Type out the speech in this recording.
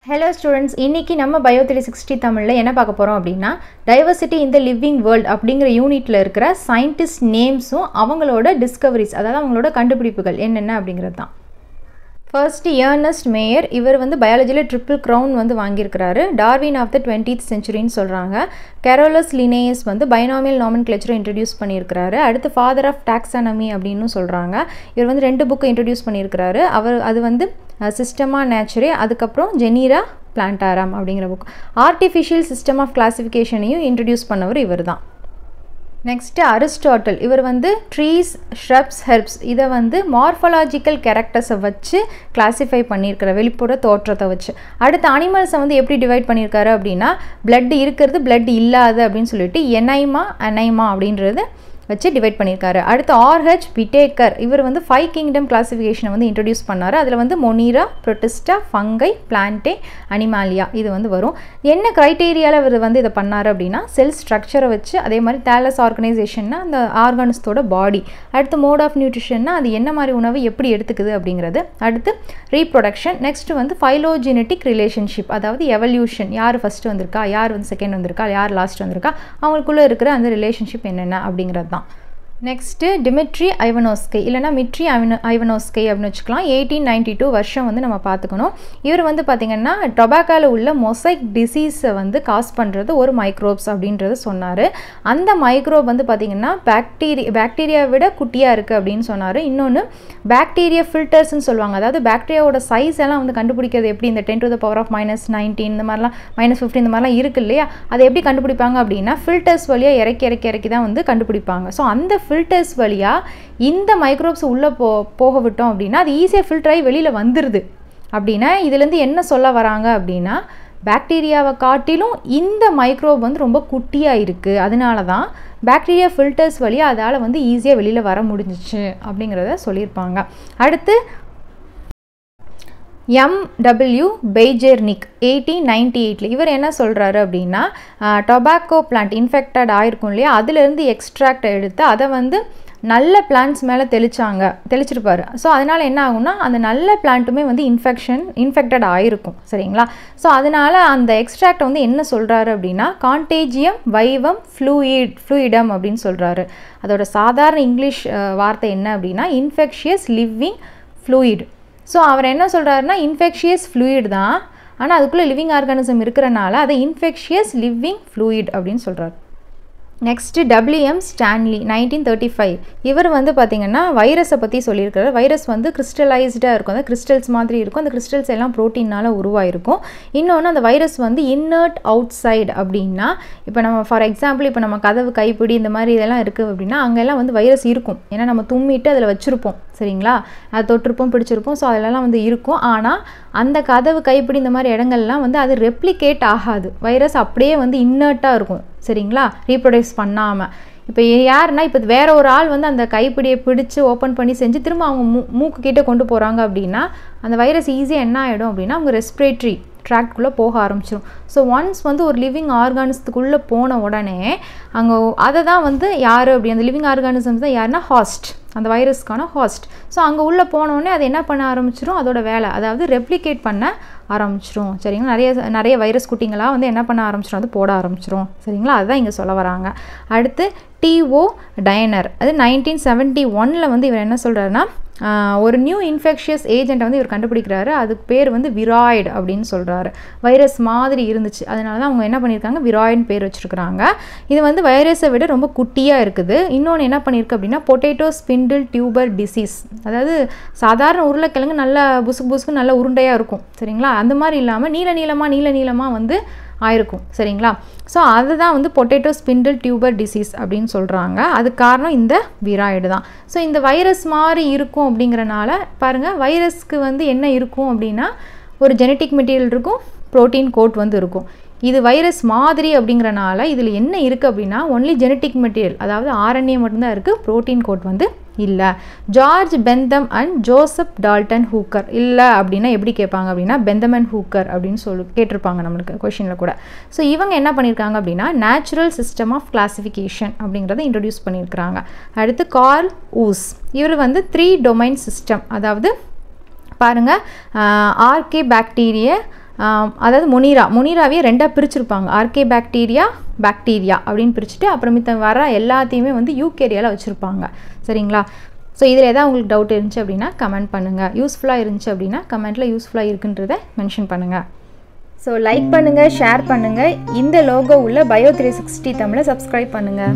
Hello students, இன்னைக்கு நம்ம Bio 360 தமிழ்ல என்ன பார்க்க போறோம் அப்படினா Diversity in the Living World அப்படிங்கற யூனிட்ல இருக்கிற scientist names-உம் அவங்களோட discoveries அதாவது அவங்களோட கண்டுபிடிப்புகள் என்னென்ன அப்படிங்கறது தான். First Ernest Mayr இவர் வந்து பயாலஜில ட்ரிபிள் கிரவுன் வந்து வாங்கி இருக்காரு. Darwin of the 20th century ன்னு சொல்றாங்க. Carolus Linnaeus வந்து binomial nomenclature இன்ட்ரோ듀ஸ் பண்ணியிருக்காரு. அடுத்து father of taxonomy அப்படினு சொல்றாங்க. இவர் வந்து ரெண்டு புக் இன்ட்ரோ듀ஸ் பண்ணியிருக்காரு. அது வந்து Systema Naturae அதுக்கு அப்புறம் Genera Plantarum அப்படிங்கற புக். Artificial system of classification-ஐயும் இன்ட்ரோ듀ஸ் பண்ணவர் இவர்தான். Next Aristotle இவர் வந்து trees, shrubs, herbs இத வந்து morphological characters வச்சு classify பண்ணியிருக்காரு வெளிப்புற தோற்றத்தை வச்சு. அடுத்து animals வந்து எப்படி டிவைட் பண்ணியிருக்காரு அப்படினா blood இருக்குது blood இல்லாத அப்படினு சொல்லிட்டு Enema, Anima அப்படின்றது வச்சு டிவைட் பண்ணிருக்காரு. அடுத்து R.H. Whitaker இவர் வந்து 5 kingdom classification வந்து இன்ட்ரோ듀ஸ் பண்ணாரு. அதுல வந்து Monera, Protista, Fungi, Plantae, Animalia இது வந்து வரும். என்ன கிரைட்டீரியால இவர் வந்து இத பண்ணாரு அப்படினா செல் ஸ்ட்ரக்சரை வச்சு அதே மாதிரி thallus ஆர்கனைசேஷன்னா அந்த ஆர்கான்ஸோட பாடி. அடுத்து மோட் ஆஃப் நியூட்ரிஷன்னா அது என்ன மாதிரி உணவு எப்படி எடுத்துக்குது அப்படிங்கிறது. அடுத்து ரீப்ரொடக்ஷன். நெக்ஸ்ட் வந்து phylogenetic relationship அதாவது எவல்யூஷன். யார் ஃபர்ஸ்ட் வந்திருக்கா, யார் வந்து செகண்ட் வந்திருக்கா, யார் லாஸ்ட் வந்திருக்கா, அவங்களுக்குள்ள இருக்கிற அந்த ரிலேஷன்ஷிப் என்னென்ன அப்படிங்கிறது. Next Dmitry Ivanovsky இல்லனா Dmitry Ivanovsky அப்படினு வெச்சுக்கலாம். 1892 வருஷம் வந்து நம்ம பாத்துக்கணும். இவர் வந்து பாத்தீங்கன்னா டொபாக்கோல உள்ள மொசைக் டிசீஸ் வந்து காஸ் பண்றது ஒரு மைக்ரோப்ஸ் அப்படின்றது சொன்னாரு. அந்த மைக்ரோப் வந்து பாத்தீங்கன்னா பாக்டீரியா விட குட்டியா இருக்கு அப்படினு சொன்னாரு. இன்னொன்னு பாக்டீரியா ஃபில்டர்ஸ் னு சொல்வாங்க. அதாவது பாக்டீரியாவோட சைஸ் எல்லாம் வந்து கண்டுபிடிக்கிறது எப்படி இந்த 10 to the power of -19 இந்த மாதிரிலாம் -15 இந்த மாதிரிலாம் இருக்கு இல்லையா, அதை எப்படி கண்டுபிடிப்பாங்க அப்படினா ஃபில்டர்ஸ் வழியா இறக்கி தான் வந்து கண்டுபிடிப்பாங்க. சோ அந்த ஃபில்டர்ஸ் வழியா இந்த மைக்ரோப்ஸ் உள்ள போக விட்டோம் அப்படினா அது ஈஸியா ஃபில்டர் ஆகி வெளியில வந்துருது. அப்படினா இதுல இருந்து என்ன சொல்ல வராங்க அப்படினா பாக்டீரியாவை காட்டிலும் இந்த மைக்ரோப் வந்து ரொம்ப குட்டியா இருக்கு. அதனால தான் பாக்டீரியா ஃபில்டர்ஸ் வழியா அதால வந்து ஈஸியா வெளியில வர முடிஞ்சிச்சு அப்படிங்கறத சொல்லிருப்பாங்க. அடுத்து M.W. Beijernik 1898 இவர் என்ன சொல்றாரு அப்படினா டொபாக்கோ பிளான்ட் இன்ஃபெக்டட் ஆயிருக்கும் இல்லையா, அதுல இருந்து எக்ஸ்ட்ராக்ட் எடுத்து அதை வந்து நல்ல பிளான்ட்ஸ் மேலே தெளிச்சிருப்பாரு. ஸோ அதனால என்ன ஆகும்னா அந்த நல்ல பிளான்ட்டுமே வந்து இன்ஃபெக்டட் ஆயிருக்கும். சரிங்களா? ஸோ அதனால அந்த எக்ஸ்ட்ராக்ட் வந்து என்ன சொல்றாரு அப்படின்னா கான்டேஜியம் வைவம் ஃப்ளூயிடம் அப்படின்னு சொல்றாரு. அதோட சாதாரண இங்கிலீஷ் வார்த்தை என்ன அப்படின்னா இன்ஃபெக்ஷியஸ் லிவிங் ஃப்ளூயிட். ஸோ அவர் என்ன சொல்கிறாருன்னா இன்ஃபெக்ஷியஸ் ஃப்ளூயிட் தான், ஆனால் அதுக்குள்ளே லிவிங் ஆர்கானிசம் இருக்கிறனால அதை இன்ஃபெக்ஷியஸ் லிவிங் ஃப்ளூயிட் அப்படின்னு சொல்கிறார். Next W.M. Stanley 1935 இவர் வந்து பார்த்தீங்கன்னா வைரஸை பற்றி சொல்லியிருக்காரு. வைரஸ் வந்து கிறிஸ்டலைஸ்டாக இருக்கும், அந்த கிறிஸ்டல்ஸ் மாதிரி இருக்கும். அந்த கிறிஸ்டல்ஸ் எல்லாம் ப்ரோட்டீனால் உருவாயிருக்கும். இன்னொன்று அந்த வைரஸ் வந்து இன்னர்ட் அவுட் சைடு அப்படின்னா இப்போ நம்ம ஃபார் எக்ஸாம்பிள் இப்போ நம்ம கதவு கைப்பிடி இந்த மாதிரி இதெல்லாம் இருக்குது அப்படின்னா அங்கெல்லாம் வந்து வைரஸ் இருக்கும். ஏன்னா நம்ம தும்மிட்டு அதில் வச்சுருப்போம். சரிங்களா? அது தொட்டிருப்போம் பிடிச்சிருப்போம். ஸோ அதெல்லாம் வந்து இருக்கும். ஆனால் அந்த கதவு கைப்பிடி இந்த மாதிரி இடங்கள்லாம் வந்து அது ரெப்ளிகேட் ஆகாது. வைரஸ் அப்படியே வந்து இன்னர்ட்டாக இருக்கும். சரிங்களா? ரீப்ரொடியூஸ் பண்ணாமல். இப்போ யாருன்னா இப்போ வேற ஒரு ஆள் வந்து அந்த கைப்பிடியை பிடிச்சி ஓப்பன் பண்ணி செஞ்சு திரும்ப அவங்க மூக்கு கிட்டே கொண்டு போகிறாங்க அப்படின்னா அந்த வைரஸ் ஈஸியாக என்ன ஆகிடும் அப்படின்னா அவங்க ரெஸ்பிரேட்டரி ட்ராக்ட்குள்ளே போக ஆரம்பிச்சிடும். ஸோ ஒன்ஸ் வந்து ஒரு லிவிங் ஆர்கானிசத்துக்குள்ளே போன உடனே அங்கே அதை தான் வந்து யார் அப்படி அந்த லிவிங் ஆர்கானிசம்ஸ் தான் யாருன்னா ஹாஸ்ட், அந்த வைரஸ்க்கான ஹாஸ்ட். ஸோ அங்கே உள்ளே போனோடனே அது என்ன பண்ண ஆரம்பிச்சிடும், அதோட வேலை அதாவது ரெப்ளிகேட் பண்ண ஆரம்பிச்சிரும். சரிங்களா? நிறைய வைரஸ் குட்டிங்களாக வந்து என்ன பண்ண ஆரம்பிச்சிடும், அது போட ஆரம்பிச்சிரும். சரிங்களா? அதுதான் இங்கே சொல்ல வராங்க. அடுத்து T.O. Dyer அது 1971 வந்து இவர் என்ன சொல்கிறாருன்னா ஒரு நியூ இன்ஃபெக்ஷியஸ் ஏஜென்ட்டை வந்து இவர் கண்டுபிடிக்கிறாரு. அதுக்கு பேர் வந்து விராய்டு அப்படின்னு சொல்கிறாரு. வைரஸ் மாதிரி இருந்துச்சு, அதனால தான் அவங்க என்ன பண்ணியிருக்காங்க விராய்டுன்னு பேர் வச்சுருக்குறாங்க. இது வந்து வைரஸை விட ரொம்ப குட்டியாக இருக்குது. இன்னொன்று என்ன பண்ணியிருக்கு அப்படின்னா பொட்டேட்டோ ஸ்பிண்டில் டியூபர் டிசீஸ், அதாவது சாதாரண உருளைக்கிழங்கு நல்லா புசுக்கு நல்ல உருண்டையாக இருக்கும். சரிங்களா? அந்த மாதிரி இல்லாமல் நீளமாக வந்து ஆயிருக்கும். சரிங்களா? ஸோ அதுதான் வந்து பொட்டேட்டோ ஸ்பிண்டில் டியூபர் டிசீஸ் அப்படின்னு சொல்கிறாங்க. அதுக்கு காரணம் இந்த விராய்டு தான். ஸோ இந்த வைரஸ் மாதிரி இருக்கும் அப்படிங்கிறனால பாருங்கள் வைரஸ்க்கு வந்து என்ன இருக்கும் அப்படின்னா ஒரு ஜெனட்டிக் மெட்டீரியல் இருக்கும், ப்ரோட்டீன் கோட் வந்து இருக்கும். இது வைரஸ் மாதிரி அப்படிங்கிறனால இதில் என்ன இருக்குது அப்படின்னா ஒன்லி ஜெனட்டிக் மெட்டீரியல் அதாவது RNA மட்டும்தான் இருக்குது, ப்ரோட்டீன் கோட் வந்து இல்லை. George Bentham and Joseph Dalton Hooker இல்லை அப்படின்னா எப்படி கேட்பாங்க அப்படின்னா பெந்தம் அண்ட் ஹூக்கர் அப்படின்னு கேட்டிருப்பாங்க நம்மளுக்கு கொஷினில் கூட. ஸோ இவங்க என்ன பண்ணியிருக்காங்க அப்படின்னா நேச்சுரல் சிஸ்டம் ஆஃப் கிளாசிஃபிகேஷன் அப்படிங்கிறத இன்ட்ரடியூஸ் பண்ணியிருக்கிறாங்க. அடுத்து கார்ல் ஊஸ் இவர் வந்து 3 டொமைன் சிஸ்டம், அதாவது பாருங்கள் ஆர்கே பாக்டீரியா அதாவது முனிராவே 2ஆக பிரிச்சிருப்பாங்க. ஆர்கே பாக்டீரியா அப்படின்னு பிரிச்சுட்டு அப்புறமேத்த வர எல்லாத்தையுமே வந்து யூகேரியாவில் வச்சுருப்பாங்க. சரிங்களா? ஸோ இதில் எதாவது உங்களுக்கு டவுட் இருந்துச்சு அப்படின்னா கமெண்ட் பண்ணுங்கள். யூஸ்ஃபுல்லாக இருந்துச்சு அப்படின்னா கமெண்ட்டில் யூஸ்ஃபுல்லாக இருக்குன்றதை மென்ஷன் பண்ணுங்கள். ஸோ லைக் பண்ணுங்கள், ஷேர் பண்ணுங்கள். இந்த லோகோ உள்ள பயோ 360 தமிழை சப்ஸ்கிரைப் பண்ணுங்கள்.